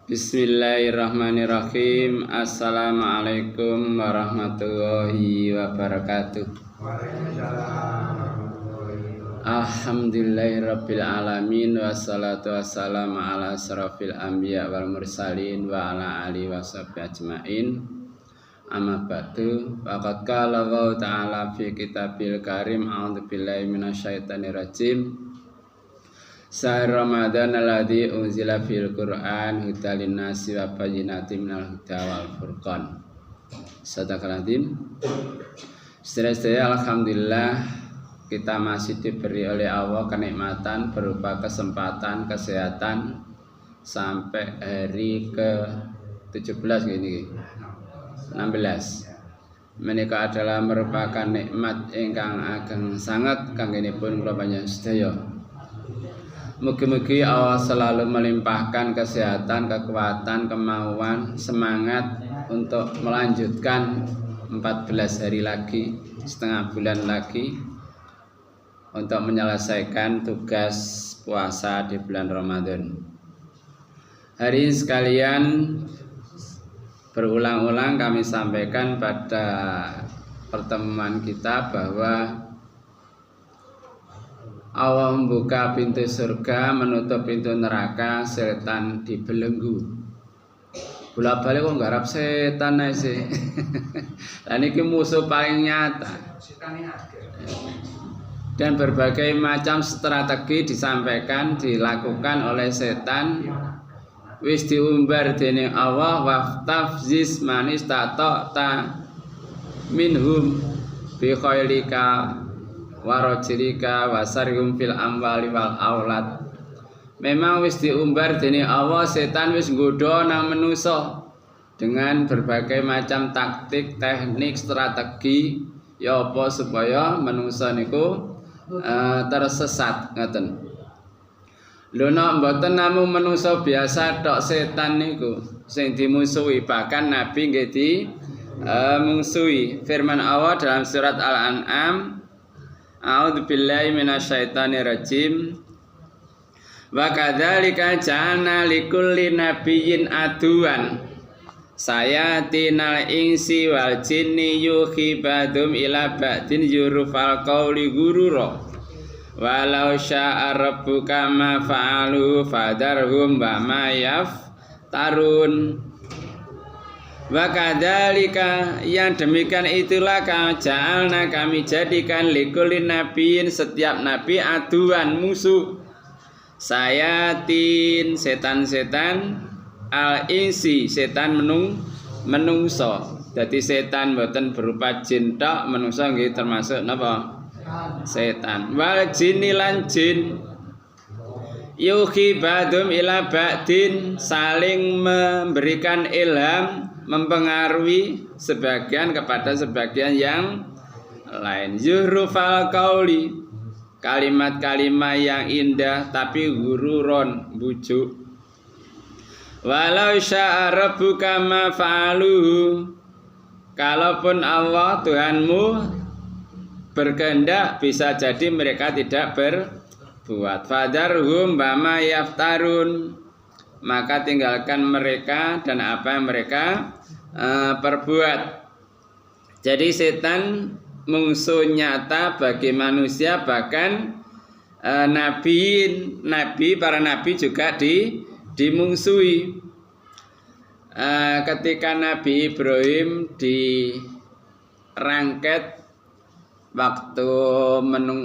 Bismillahirrahmanirrahim. Assalamualaikum warahmatullahi wabarakatuh. Alhamdulillahirabbil alamin wassalatu wassalamu ala asrofil anbiya wal mursalin wa ala alihi washabbihi ajmain. Amma ba'du. Faqad qala Allah ta'ala fi kitabil karim. A'udzu billahi minasyaitonir rajim. Syahr Ramadan alladzi unzila fil Qur'an hudalin nasi wa bayyinatin minal huda wal furqan. Sadaqal adzim. Sedaya alhamdulillah kita masih diberi oleh Allah kenikmatan berupa kesempatan kesehatan sampai hari ke-17 gini. 16. Menika adalah merupakan nikmat ingkang ageng sangat kanggenipun kula panjenengan sedaya. Mugi-mugi Allah selalu melimpahkan kesehatan, kekuatan, kemauan, semangat untuk melanjutkan 14 hari lagi, setengah bulan lagi untuk menyelesaikan tugas puasa di bulan Ramadan. Hari ini sekalian berulang-ulang kami sampaikan pada pertemuan kita bahwa Allah membuka pintu surga, menutup pintu neraka, setan dibelenggu. Bolak-balik kok nggarap setan ae sih. Lah niki musuh paling nyata. Dan berbagai macam strategi disampaikan, dilakukan oleh setan. Wis diumbar dening Allah waftafziz manis ta minhum bi khailika warajirika wasarhum fil amwali wal aulad. Memang wis diumbar dening Allah, setan wis nggodha nang manusa dengan berbagai macam taktik, teknik, strategi ya apa supaya manusa niku tersesat ngoten. Lho nek mboten namung manusa biasa tok, setan niku sing dimusuhi, bahkan nabi nggih mungsuhi. Firman Allah dalam surat Al-An'am, A'udzu billahi minasyaitonir rajim. Wa kadzalika ja'alna likulli nabiyyin aduwan sayatinal insi wal jinni yuhi ba'dhum ila ba'din yurfal qawli gurura walau sya'a rabbuka ma fa'alu fadarhum wa ma yaftarun. Wa kadzalika, yang demikian itulah ja'alna, kami jadikan likulin nabiin, setiap nabi aduan, musuh, sayatin, setan-setan, al-insi, setan menungso. Jadi setan mboten berupa jin tok, menungso nggih termasuk napa? Setan. Wal jinni lan jin yuhi ba'dhum ila ba'din, saling memberikan ilham, mempengaruhi sebagian kepada sebagian yang lain. Zuhrufal qauli, kalimat-kalimat yang indah tapi gururon, bujuk. Walau sya'a rabbuka ma fa'aluhu, kalaupun Allah Tuhanmu berkehendak bisa jadi mereka tidak berbuat. Fadarhum bama yaftarun, maka tinggalkan mereka dan apa yang mereka perbuat. Jadi setan musuh nyata bagi manusia, bahkan para nabi juga dimungsuhi. Ketika Nabi Ibrahim dirangket waktu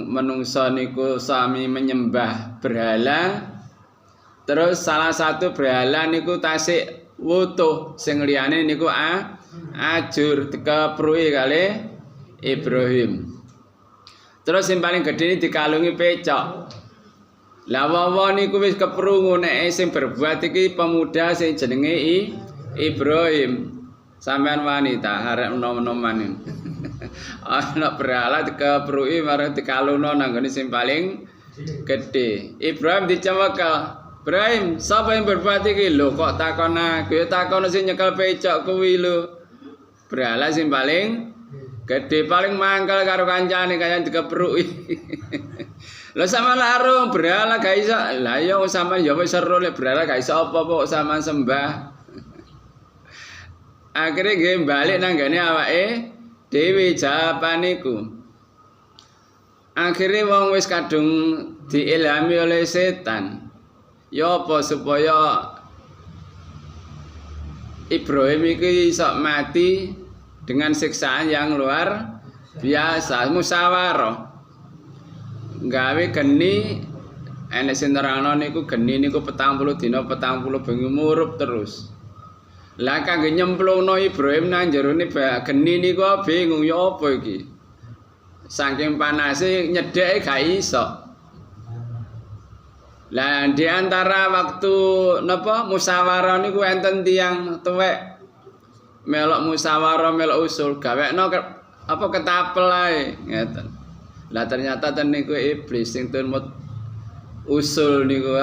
menungso niku sami menyembah berhala, terus salah satu berhala niku tasik wutuh, sing liyane niku ajur dikepruki kali Ibrahim. Terus sing paling gedhe ini dikalungi pecok. Lah wawa niku wis keprungu nek sing berbuat iki pemuda sing jenenge Ibrahim. Sampean wanita arek enom-enoman. Ana berhala dikepruki marang dikalungno nang ngene sing paling gedhe. Ibrahim dicewekel. Ibrahim, sapa yang berbuat iki? Lho kok takon aku? Ya takon sing nyekel pecok kuwi lho. Berhala sing paling gedhe, paling mangkel karo kancane kaya dikepruki. Lah sama larung berhala gak iso. Lah ya sama ya wis seru lek berhala gak iso apa-apa kok sama sembah. Akhirnya nggih balik nang gane awake dhewe jawabane iku. Akhirnya wong wis kadung diilhami oleh setan. Ya apa supaya Ibrahim iki iso mati dengan siksaan yang luar biasa, musyawarah. Gawe geni enek sing nerangno niku geni niku 40 dina 40 bengi murup terus. Lah kangge nyemplungno Ibrahim nang jerone geni niku bingung ya apa iki. Saking panase nyedheke gak iso. Lah di antara waktu napa musyawarah niku enten tiyang tuwek melok musyawarah melok usul gawekno apa ketapel ae ngeten. Lah ternyata ten niku iblis sing tumut usul niku.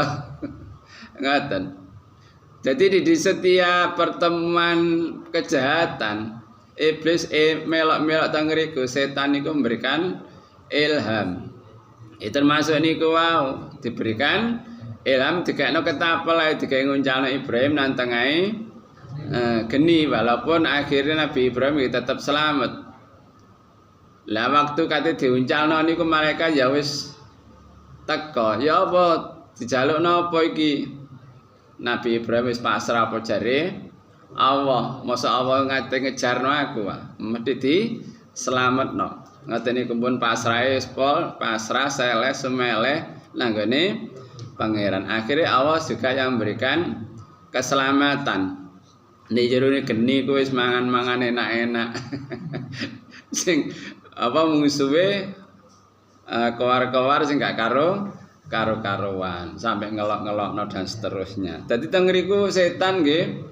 Ngaten. Jadi di setiap pertemuan kejahatan iblis melok-melok teng ngriku setan niku memberikan ilham. Termasuk niku wau diberikan ilham dikekno ketapel ae digawe nguncalno Ibrahim nang tengahe geni walaupun akhirnya Nabi Ibrahim tetap selamat. Lah waktu kate diuncalno niku malaikat ya wis teka. Ya apa dijalukno apa iki? Nabi Ibrahim wis pasrah apa jare Allah, masa Allah ngate ngejarno aku wae. Mesti diselametno. Ngoten niku pun pasrahe pol, pasrah seleh semeleh nang gone pangeran. Akhirnya Allah juga yang memberikan keselamatan. Nek jerone geni ku wis mangan-mangan enak-enak. Sing apa musuhe kowar-kowar sing gak karo-karuan sampai ngelok-ngelokno dan seterusnya. Dadi teng ngriku setan nggih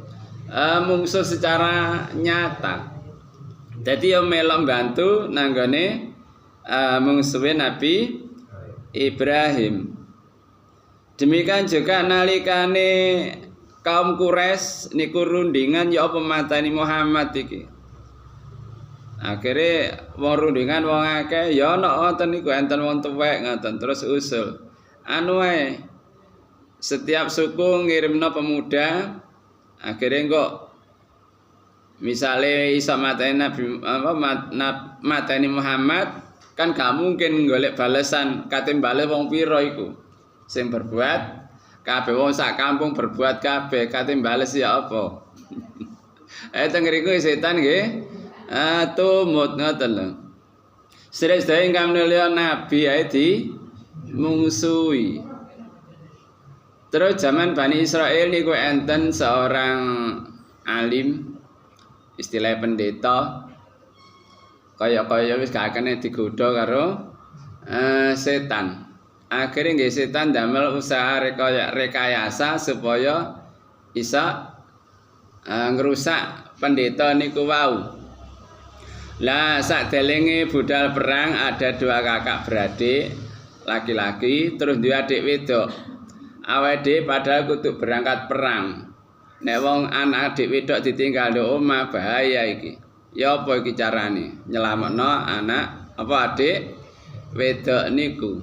mungsuh secara nyata. Dadi yo melok bantu nanggone mungsuhe Nabi Ibrahim. Demikian juga nalikane kaum Quraisy niku rundingan ya apa mateni Muhammad iki. Akhirnya wong rundingan wong akeh ya ana wonten niku enten wong tuwek ngoten terus usul. Anu wae setiap suku ngirimno pemuda akhirnya kok misalnya iso mateni Nabi apa mateni Muhammad kan gak mungkin golek balesan kate bales wong pira iku sing berbuat kabeh wong sak kampung berbuat kabeh kate bales ya apa. Teng ngriku setan nggih tumut ngoten lho. Sedaya ingkang mulya nabi ae di mungsuhi. Terus zaman Bani Israel niku enten seorang alim istilah pendeta kaya wis gak kene digodha karo setan. Akhirnya nggih setan damel usaha rekayasa supaya bisa ngrusak pendeta niku wau. Lah sakdelenge budal perang ada dua kakak beradik laki-laki terus dua adik wedok. Awake padahal kudu berangkat perang. Nek wong anak adik wedok ditinggal di omah bahaya iki. Ya apa iki carane? Nyelametno anak apa adik wedok niku.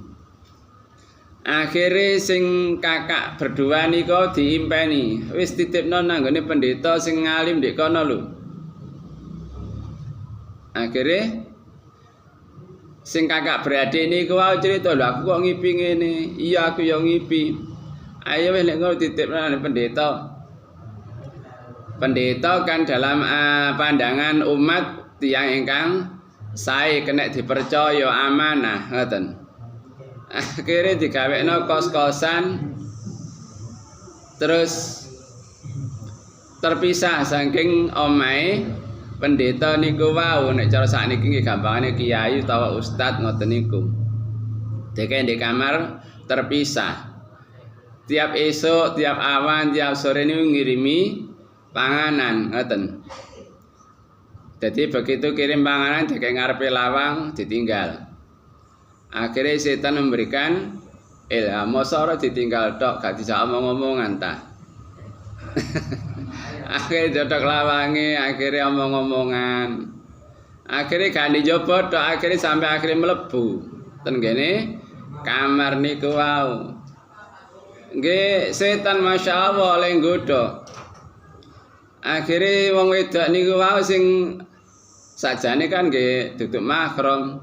Akhire sing kakak berdua niku diimpeni, wis titipno nang nggone pendeta sing ngalim ndek kono lho. Akhirnya sing kakak beradik niku wae cerita lho aku kok ngipi ngene. Iya aku yo ngipi. Ayo wis nek ngono titipno nang pendeta. Pendeta kan dalam pandangan umat tiyang ingkang sae kena dipercaya amanah ngoten. Akhirnya digawekno kos-kosan terus terpisah saking omahe pendeta niku wau nek cara sakniki nggih gampangane kiai utawa ustad ngoten niku. Deke di kamar terpisah. Tiap esuk, tiap awan, tiap sore niku ngirimi panganan ngoten. Jadi begitu kirim panganan deke ngarepe lawang ditinggal. Akhirnya setan memberikan ilham mosok ora ditinggal tok gak dijak omong-omongan ta. Akhirnya dodok lawange, akhirnya omong-omongan. Akhirnya gak dijopo tok, akhirnya sampai akhirnya mlebu ten kene kamar niku wau. Nggih setan masyaallah oleh nggodha. Akhire wong wedok niku wau sing sajane kan nggih duduk mahram.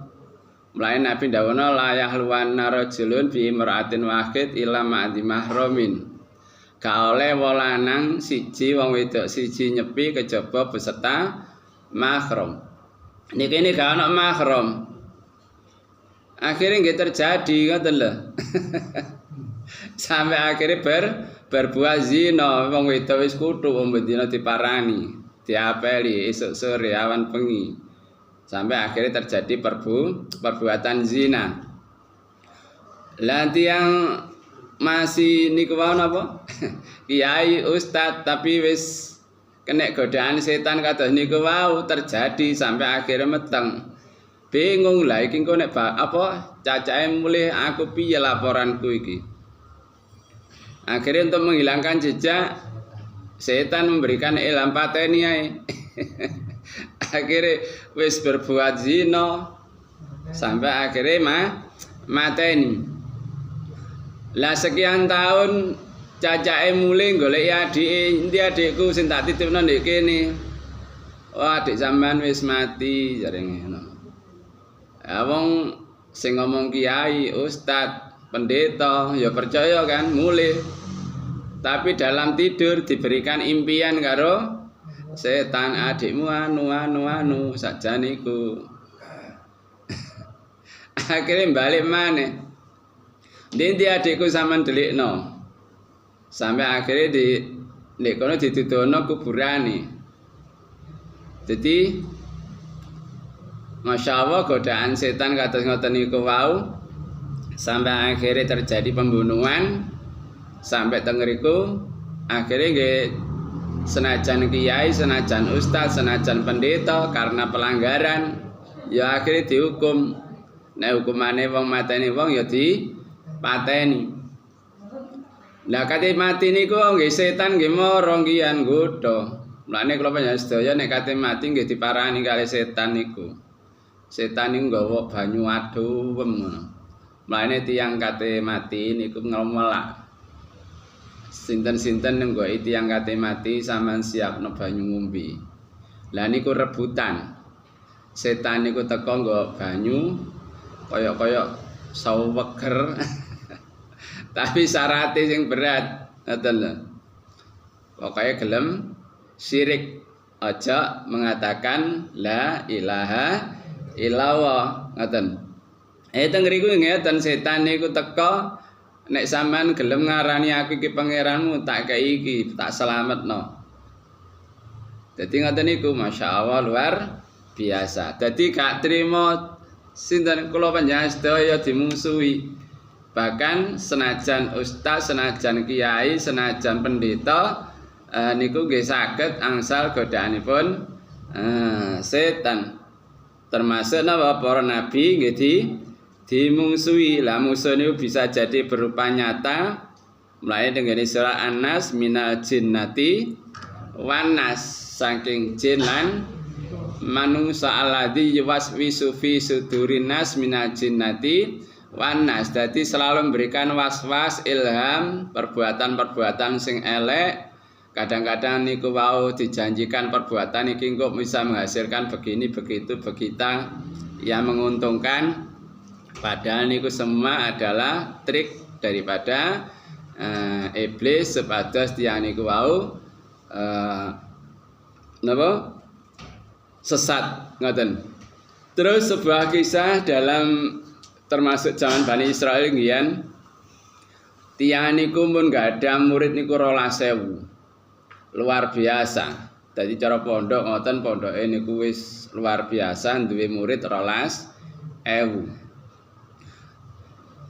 Mulai Nabi dawuhna la yahluwanna rajulun bi imra'atin wahid ila ma'di mahramin. Ka oleh wong lanang siji wong wedok siji nyepi kejaba beserta mahram. Niki ini gak ana mahram. Akhirnya nggih terjadi ngoten lho. Sampai akhirnya berbuat zina wong wedok wis kuthuk wong bendina diparani, diapeli esuk sore awan bengi. Sampai akhirnya terjadi perbuatan zina. Lah yang masih niku wau napa? Kiai ustad tapi wis kena godaan setan kados niku wau terjadi sampai akhirnya meteng. Bingung lah iki engko nek apa cacahe mulih aku piye laporanku iki. Akhirnya untuk menghilangkan jejak setan memberikan ilham pateni ae. Akhirnya wis berbuat zina sampai akhirnya mateni. Lah sekian tahun cacake mulih goleki adike, endi adikku sing tak titipno ndek kene. Oh adik sampean wis mati jarene ngono. Ya wong sing ngomong kiai, ustad, pendeta ya percaya kan mulih. Tapi dalam tidur diberikan impian karo setan adikmu anu sajane iku. Akhirnya balik maneh. Ndi adikku sampean delikno. Sampai akhirnya di nek kono ditudono kuburane. Jadi Masya Allah godaan setan kados ngoten niku wau sampai akhirnya terjadi pembunuhan sampai tengeriku akhirnya nggih senajan kiai, senajan ustaz, senajan pendeta karena pelanggaran ya akhirnya dihukum. Nek hukumane wong mateni wong ya dipateni. Lah kate mati niku nggih setan nggih mara ngian nggodha. Mulane kula panjenengan sedaya nek kate mati nggih diparani kali setan niku. Setan niku nggawa banyu adhem ngono. Mulane tiyang kate mati niku nglomelak. Sinten-sinten nenggoki tiyang kate mati sampean siapno banyu ngombe. Lah niku rebutan. Setan niku teka nggo banyu kaya-kaya saweger. Tapi syaratnya sing berat, ngoten lho. Pokoke gelem syirik, aja mengatakan la ilaha illallah, ngoten. Teng ngriku ngeten setan niku teka nek sampean gelem ngarani aku iki pangeranmu tak kei iki, tak selametno. Dadi ngoten niku masyaallah luar biasa. Dadi gak trimo sinten kula panjenengan sedaya dimungsuhi. Bahkan senajan ustaz, senajan kiai, senajan pendeta niku nggih saged angsal godaanipun setan. Termasuk napa para nabi nggih dimungsuhi. Lah musuh niku bisa jadi berupa nyata mulai dengan surah An-Nas minal jinnati wan nas saking jin lan manungsa alladzi yuwaswisu fi sudurin nas minal jinnati wanas. Jadi selalu memberikan was-was ilham perbuatan-perbuatan sing elek. Kadang-kadang niku wau dijanjikan perbuatan iki kok bisa menghasilkan begini begitu begitu yang menguntungkan. Padahal niku semua adalah trik daripada iblis supados tiyang niku wau napa sesat ngoten. Terus sebuah kisah dalam termasuk zaman Bani Israel ngian tiyang niku mun gadah murid niku 12.000. Luar biasa. Dadi cara pondok ngoten pondoke niku wis luar biasa duwe murid 12.000.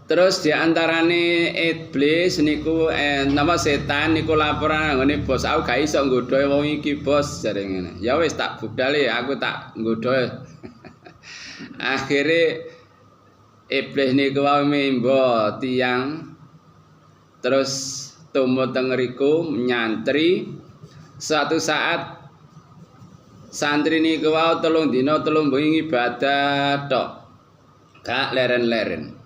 Terus diantarane iblis niku napa setan niku laporan nggone bos aku gak iso nggodhoe wong iki bos jare ngene. Ya wis tak budale aku tak nggodhoe. Akhire iblis niku wae mimba tiyang terus tumut teng ngriku nyantri. Suatu saat santri niku wae 3 dina 3 bengi ibadah tok. Gak leren-leren.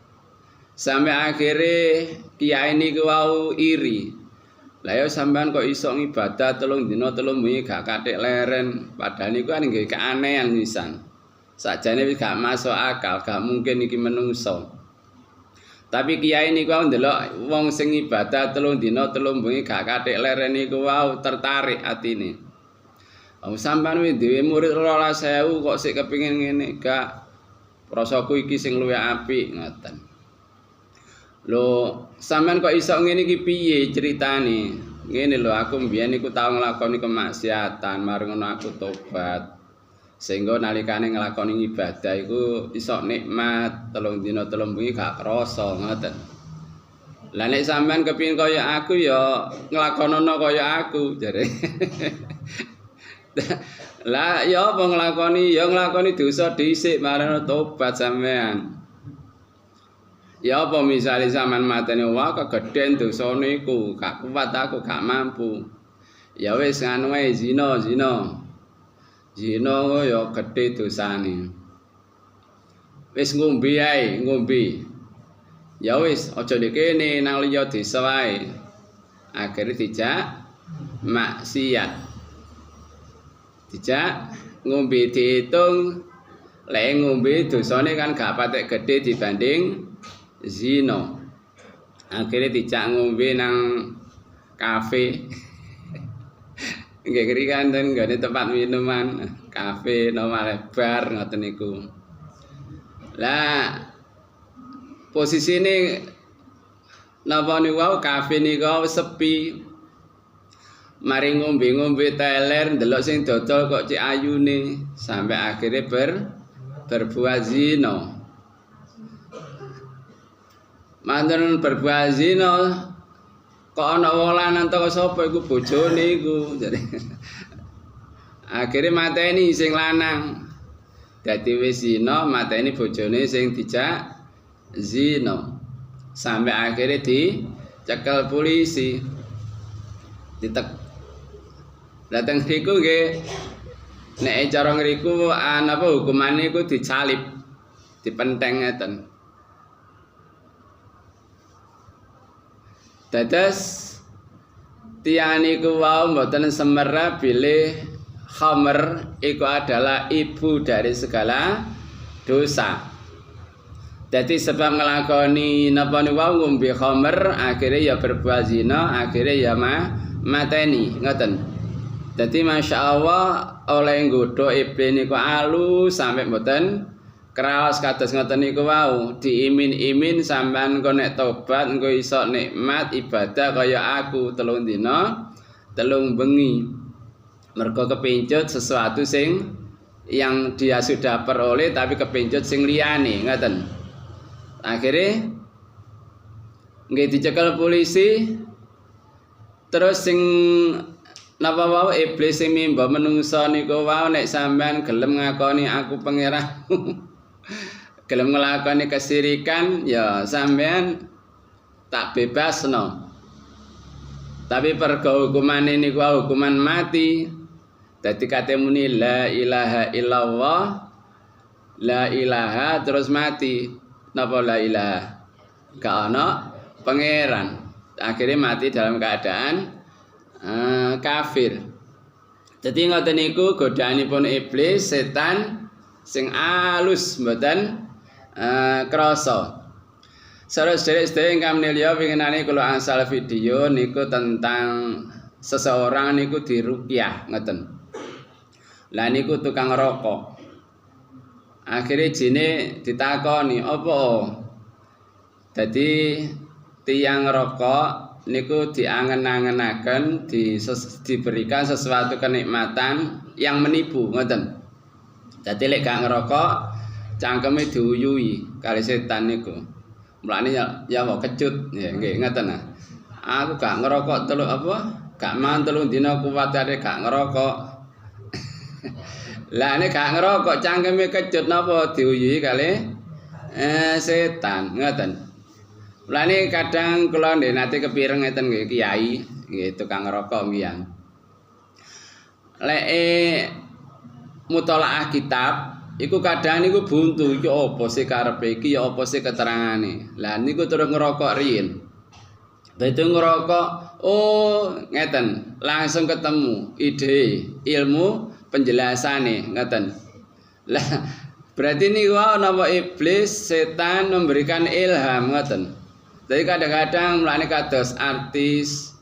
Sampai akhirnya kiai niku wau iri. Lah ya sampean kok iso ngibadah 3 dina 3 bengi gak kathik leren, padahal niku kan nggih keanehan pisan. Sakjane wis gak masuk akal, gak mungkin iki menungso. Tapi kiai niku wau ndelok wong sing ibadah 3 dina 3 bengi gak kathik leren niku wau tertarik atine. Sampean wis duwe murid 12.000 kok sik kepengin ngene, gak prasaku iki sing luwih apik ngoten. Lho, sampean kok iso ngene iki piye ceritane? Ngene lho, aku mbiyen iku tau nglakoni kemaksiatan, mari ngono aku tobat. Sehingga nalikane nglakoni ibadah iku iso nikmat, 3 dina 3 bengi gak krasa ngoten. Lah nek sampean kepengin kaya aku ya nglakonono kaya aku, jare. Lah ya apa nglakoni? Ya nglakoni dosa dhisik marang tobat sampean. Ya apa misale sampean mateni wah kegeden dosane iku, gak kuat aku gak mampu. Ya wis nganu wae zina. Zina ya gedhe dosane. Wis ngombe ae, ngombe. Ya wis aja nek kene nang liya desa wae. Akhire dijak maksiat. Dijak ngombe diitung lek ngombe dosane kan gak patek gedhe dibanding zina. Akhirnya dijak ngombe nang kafe. Nggih kerikan ten nggone tempat minuman, kafe nomor bar ngoten niku. Lah posisine napa niku wau kafe niku sepi. Mari ngombe-ngombe teler ndelok sing dodol kok cek ayune sampai akhirnya berbuat zina. Manten berbuat zina kok ana wong lanang teko sapa iku bojone iku. Jadi akhire mateni sing lanang. Dadi wis zina mateni bojone sing dijak zina. Sampai akhire dicekel polisi. Dateng riku nggih nek cara ngriku napa hukumane iku dicalip, dipenteng ngeten. Dados tiyang niku wau mboten semerap bilih khamr iku adalah ibu dari segala dosa. Dadi sebab nglakoni napa niku wau ngombe khamr akhirnya ya berbuat zina, akhirnya ya mateni ngoten. Dadi masyaallah oleh nggodha iblis niku alus sampai mboten kraos kados ngoten niku wau, diimin-imin sampean engko nek tobat engko iso nikmat ibadah kaya aku 3 dina 3 bengi. Mergo kepincut sesuatu sing yang dia sudah peroleh tapi kepincut sing liyane ngoten. Akhire nggih dicekel polisi terus sing napa wau iblis sing mimba menungso niku wau nek sampean gelem ngakoni aku pangeranmu gelem nglakoni kesirikan ya sampean tak bebasno. Tapi pergo hukumane niku hukuman mati. Dadi kate muni la ilaha illallah, la ilaha terus mati. Napa la ilaha? Gak ana pangeran. Akhirnya mati dalam keadaan kafir. Jadi ngoten niku godaanipun iblis setan sing alus mboten krasa. Sedherek-sedherek ingkang minilya winginane kula angsal video niku tentang seseorang niku diruqyah ngoten. Lah niku tukang rokok. Akhire jine ditakoni, "Apa?" Dadi tiyang rokok niku diangen-angenaken diberikan sesuatu kenikmatan yang menipu ngoten. Dadi lek gak ngerokok cangkeme diuyui kali setan niku. Mulane ya kok kecut ya nggih ngoten nah. Aku gak ngerokok gak mangan 3 dina kuwatane gak ngerokok. Lah nek gak ngerokok cangkeme kecut napa diuyui kali setan ngoten. Mulane kadang kula nate kepireng ngeten nggih kiai nggih tukang ngerokok mbiyen. Lek mutalaah kitab iku kadang niku buntu iki apa sih karepe iki ya apa sih keterangane. Lah niku terus ngerokok riyin. Dadi ngerokok oh ngeten langsung ketemu ide ilmu penjelasane ngeten. Lah berarti niku napa iblis setan memberikan ilham ngoten. Jadi kadang-kadang mulane kados artis,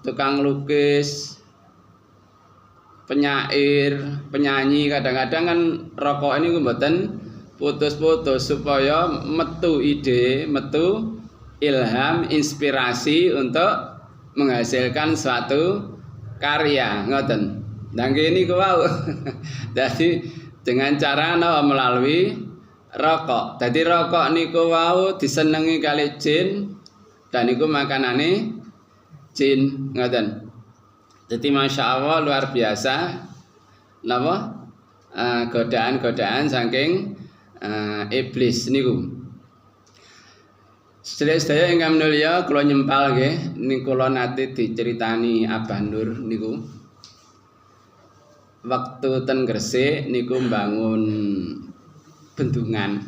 tukang lukis, penyair, penyanyi kadang-kadang kan rokok ini mboten putus-putus supaya metu ide, metu ilham, inspirasi untuk menghasilkan suatu karya ngoten. Dan gini wow. Jadi dengan cara melalui rokok. Jadi rokok niku wow disenengi kali jin dan niku makanane jin ngoten. Jadi masya Allah luar biasa, napa godaan-godaan saking iblis niku. Sedaya ingkang mulya kula nyempal nggih, niku kula nate diceritani Abah Nur niku. Waktu ten Gresik niku mbangun bendungan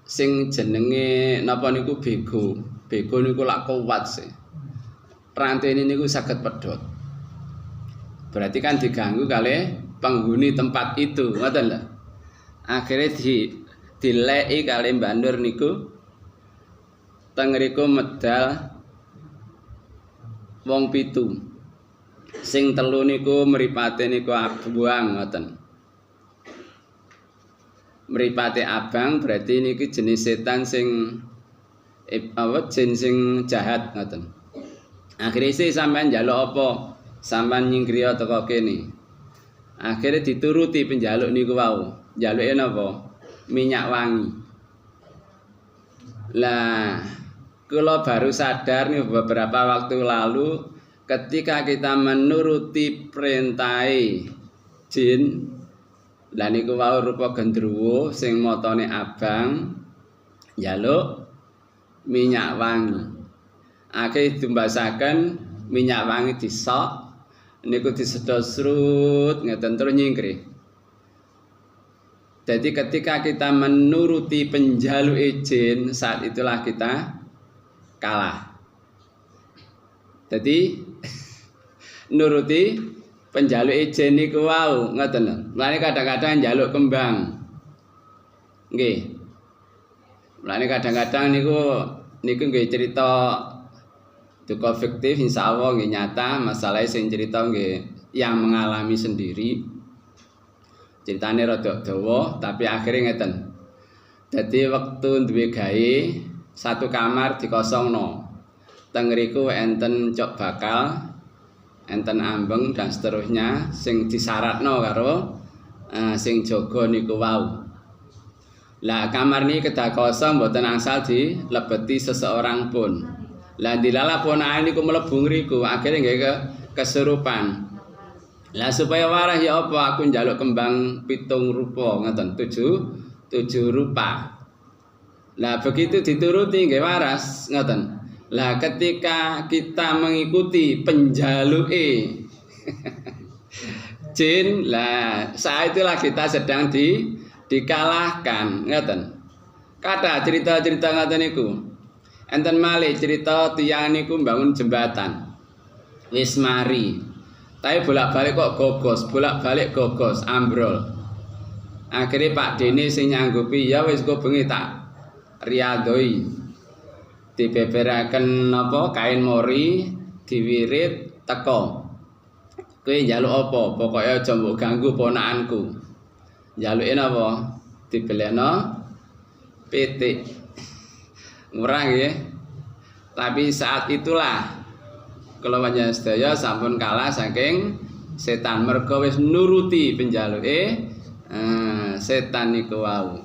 sing jenenge napa niku bego. Bego niku lak kuwat sih. Rantai ini niku saged pedhot. Berarti kan diganggu kalih penghuni tempat itu, ngoten lho. Akhire dileki kalih Mbak Nur niku teng ngriku medal wong 7. Sing 3 niku mripate niku abang ngoten. Mripate abang berarti niki jenis setan sing jin sing jahat ngoten. Akhirnya sih sampean njaluk apa? Sampean nyingkriya teko kene. Akhirnya dituruti penjaluk niku wau. Njaluke napa? Minyak wangi. Lah, kula baru sadar nih beberapa waktu lalu ketika kita menuruti perintah jin, lah niku wau rupa gendruwo sing motone abang njaluk minyak wangi. Akhirnya ditumbasaken minyak wangi disok niku disedot srut ngeten terus nyingkrih. Jadi ketika kita menuruti penjaluke jin, saat itulah kita kalah. Jadi nuruti penjaluke jin niku wau ngoten lho. Mulane kadang-kadang njaluk kembang. Nggih. Mulane kadang-kadang niku nggih cerita duka fiktif insyaallah nggih nyata, masalah sing cerita nggih yang mengalami sendiri. Ceritane rada dawa tapi akhirnya ngeten. Dadi wektu duwe gawe satu kamar dikosongno. Teng ngriku enten cok bakal, enten ambeng dan seterusnya sing disyaratno karo sing jaga niku wau. Lah kamar niki kedah kosong mboten angsal dilebeti seseorang pun. Lah dilala ponake niku mlebu ngriku, akhire nggih kesurupan. Lah supaya warah ya apa aku njaluk kembang 7 rupa ngoten, 7 rupa. Lah begitu dituruti nggih waras ngoten. Lah ketika kita mengikuti penjaluke jin, lah saat itulah kita sedang dikalahkan ngoten. Kata cerita-cerita ngoten niku. Enten malih cerita tiyang niku mbangun jembatan. Wis mari. Tapi bolak-balik kok gogos, ambrol. Akhirnya Pak Dene sing nyanggupi ya wis kok bengi tak riyadoi. Dibeberaken napa kain mori, diwirit teko. Kowe njaluk apa? Pokoke aja mbok ganggu ponakanku. Njaluke napa? Dibelekno pitik. Murah nggih. Tapi saat itulah kalau panjenengan sedaya sampun kalah saking setan mergo wis nuruti penjaluke setan niku wau.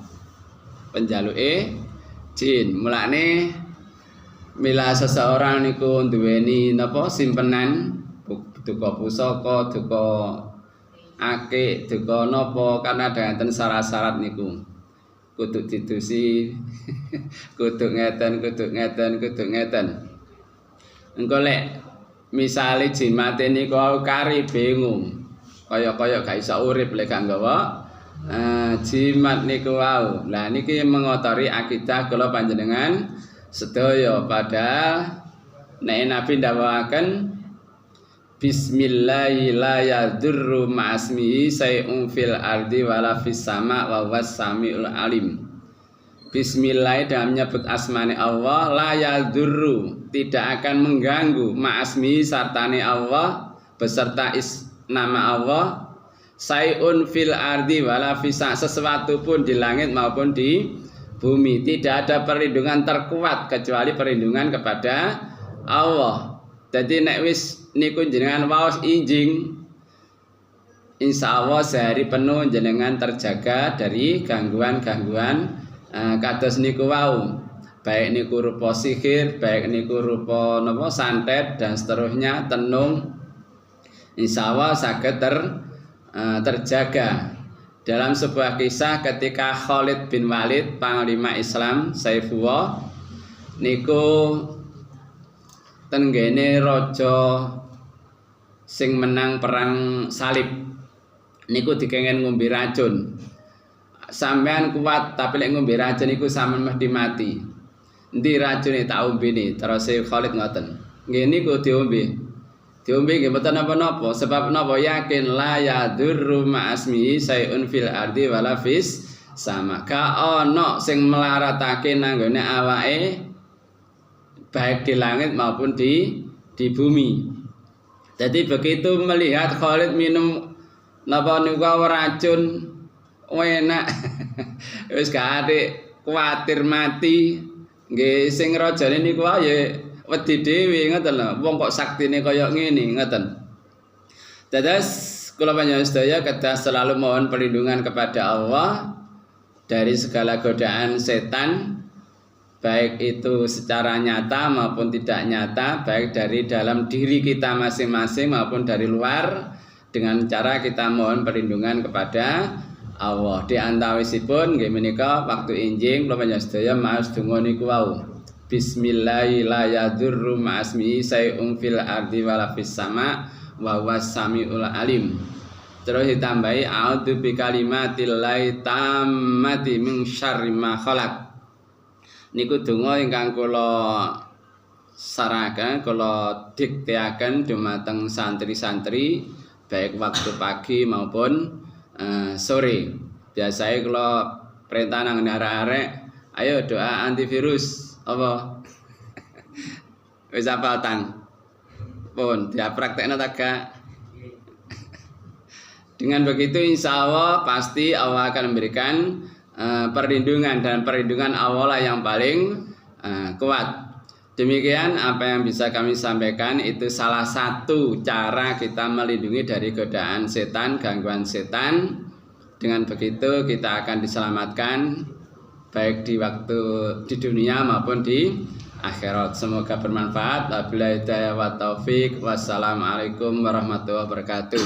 Penjaluke jin. Mulane mila seseorang niku duweni napa simpenan duka pusaka, duka akik, duka napa karena enten syarat-syarat niku. Kudu didusi, kudu ngeten. Engko lek misale jimat niku kari bingung. Kaya gak iso urip lek gak nggawa jimat niku wau. Lah niki mengotori akidah kula panjenengan sedaya, padahal nek Nabi ndawuhaken bismillahi la yadurru ma'asmihi say'un fil ardi wala fis sama wa was samiul alim. Bismillah dengan menyebut asmane Allah, la yadurru tidak akan mengganggu ma'asmihi sartane Allah beserta nama Allah, say'un fil ardi wala fis sesuatu pun di langit maupun di bumi, tidak ada perlindungan terkuat kecuali perlindungan kepada Allah. Jadi nek wis niku jenengan waos injing, insyaallah sehari penuh jenengan terjaga dari gangguan-gangguan kados niku wau. Baik niku rupa sihir, baik niku rupa napa santet dan seterusnya, tenung. Insyaallah saged terjaga. Dalam sebuah kisah ketika Khalid bin Walid, panglima Islam Saifullah niku tenggene raja sing menang perang salib niku dikengen ngombe racun. Sampean kuat tapi lek ngombe racun niku sampean mesti mati. Endi racune tak ombene? Terus Khalid ngoten. Nggih niku diombe. Diombe nggih mboten napa-napa, sebab napa yakin la yadurru ma'asmihi sayun fil ardi wala fis sama. Ka ono sing melaratake nanggone awake baik di langit maupun di bumi. Jadi begitu melihat Khalid minum napa niku racun enak wis gak ade kuwatir mati. Nggih sing rajane niku wae wedi dhewe ngoten lho, wong kok saktine kaya ngene ngoten. Dados kula panjenengan sedaya kedah selalu mohon perlindungan kepada Allah dari segala godaan setan, baik itu secara nyata maupun tidak nyata, baik dari dalam diri kita masing-masing maupun dari luar, dengan cara kita mohon perlindungan kepada Allah. Di antawisipun nggih menika waktu injing kula panjenengan sedaya maos donga niku wau. Bismillahi la yadurru ma'asmihi say'un fil ardi wala fis sama wa huwas samiul alim. Terus ditambahi a'udzu bikalimatillahi tammati min syarri ma khalaq. Niku donga ingkang kula saraken, kula dikteaken dumateng santri-santri baik waktu pagi maupun sore. Biasanya kula perintah nang arek-arek, ayo doa antivirus apa? Wis apa tang? Pun dia praktekna ta gak? Dengan begitu insya Allah pasti Allah akan memberikan perlindungan, dan perlindungan Allah lah yang paling kuat. Demikian apa yang bisa kami sampaikan, itu salah satu cara kita melindungi dari godaan setan, gangguan setan. Dengan begitu kita akan diselamatkan baik di waktu di dunia maupun di akhirat. Semoga bermanfaat. Wabillahi hidayah wa taufik. Wassalamualaikum warahmatullahi wabarakatuh.